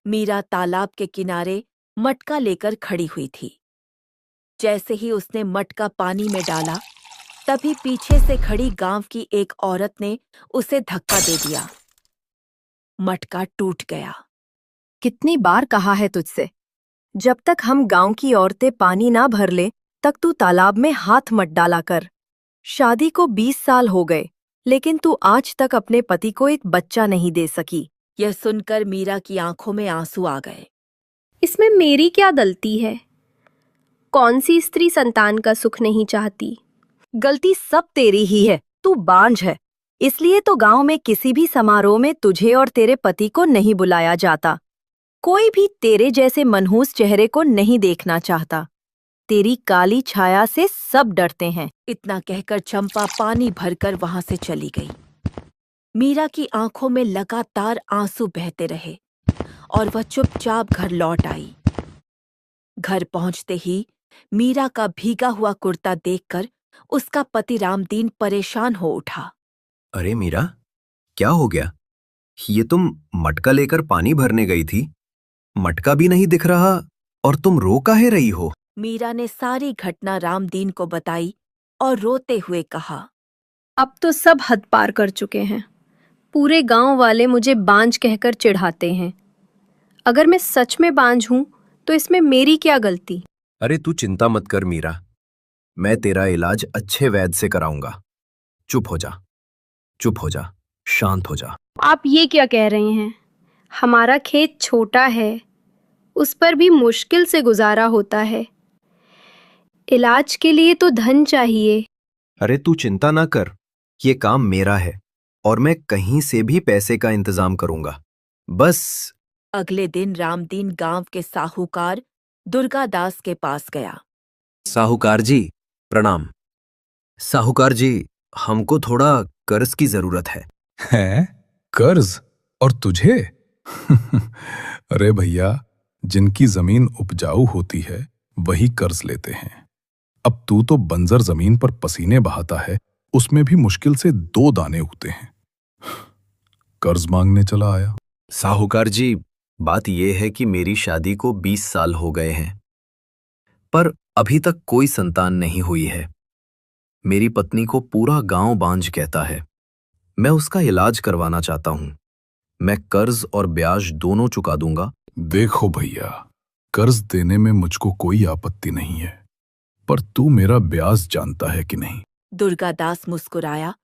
मीरा तालाब के किनारे मटका लेकर खड़ी हुई थी। जैसे ही उसने मटका पानी में डाला, तभी पीछे से खड़ी गांव की एक औरत ने उसे धक्का दे दिया। मटका टूट गया। कितनी बार कहा है तुझसे, जब तक हम गांव की औरतें पानी ना भर ले तक तू तालाब में हाथ मत डाला कर। शादी को 20 साल हो गए, लेकिन तू आज तक अपने पति को एक बच्चा नहीं दे सकी। यह सुनकर मीरा की आंखों में आंसू आ गए। इसमें मेरी क्या गलती है? कौन सी स्त्री संतान का सुख नहीं चाहती? गलती सब तेरी ही है। तू बांझ है, इसलिए तो गांव में किसी भी समारोह में तुझे और तेरे पति को नहीं बुलाया जाता। कोई भी तेरे जैसे मनहूस चेहरे को नहीं देखना चाहता। तेरी काली छाया से सब डरते हैं। इतना कहकर चंपा पानी भरकर वहां से चली गई। मीरा की आंखों में लगातार आंसू बहते रहे और वह चुपचाप घर लौट आई। घर पहुंचते ही मीरा का भीगा हुआ कुर्ता देखकर उसका पति रामदीन परेशान हो उठा। अरे मीरा, क्या हो गया? ये तुम मटका लेकर पानी भरने गई थी, मटका भी नहीं दिख रहा और तुम रो काहे रही हो? मीरा ने सारी घटना रामदीन को बताई और रोते हुए कहा, अब तो सब हद पार कर चुके हैं। पूरे गांव वाले मुझे बांझ कहकर चिढ़ाते हैं। अगर मैं सच में बांझ हूं तो इसमें मेरी क्या गलती? अरे तू चिंता मत कर मीरा, मैं तेरा इलाज अच्छे वैद्य से कराऊंगा। चुप हो जा, चुप हो जा, शांत हो जा। आप ये क्या कह रहे हैं? हमारा खेत छोटा है, उस पर भी मुश्किल से गुजारा होता है। इलाज के लिए तो धन चाहिए। अरे तू चिंता ना कर, ये काम मेरा है और मैं कहीं से भी पैसे का इंतजाम करूंगा। बस। अगले दिन रामदीन गांव के साहूकार दुर्गादास के पास गया। साहूकार जी, प्रणाम। साहूकार जी, हमको थोड़ा कर्ज की जरूरत है। हैं? कर्ज? और तुझे? अरे भैया, जिनकी जमीन उपजाऊ होती है वही कर्ज लेते हैं। अब तू तो बंजर जमीन पर पसीने बहाता है, उसमें भी मुश्किल से 2 दाने उगते हैं। कर्ज मांगने चला आया। साहूकार जी, बात यह है कि मेरी शादी को 20 साल हो गए हैं, पर अभी तक कोई संतान नहीं हुई है। मेरी पत्नी को पूरा गांव बांझ कहता है। मैं उसका इलाज करवाना चाहता हूं। मैं कर्ज और ब्याज दोनों चुका दूंगा। देखो भैया, कर्ज देने में मुझको कोई आपत्ति नहीं है, पर तू मेरा ब्याज जानता है कि नहीं? दुर्गादास मुस्कुराया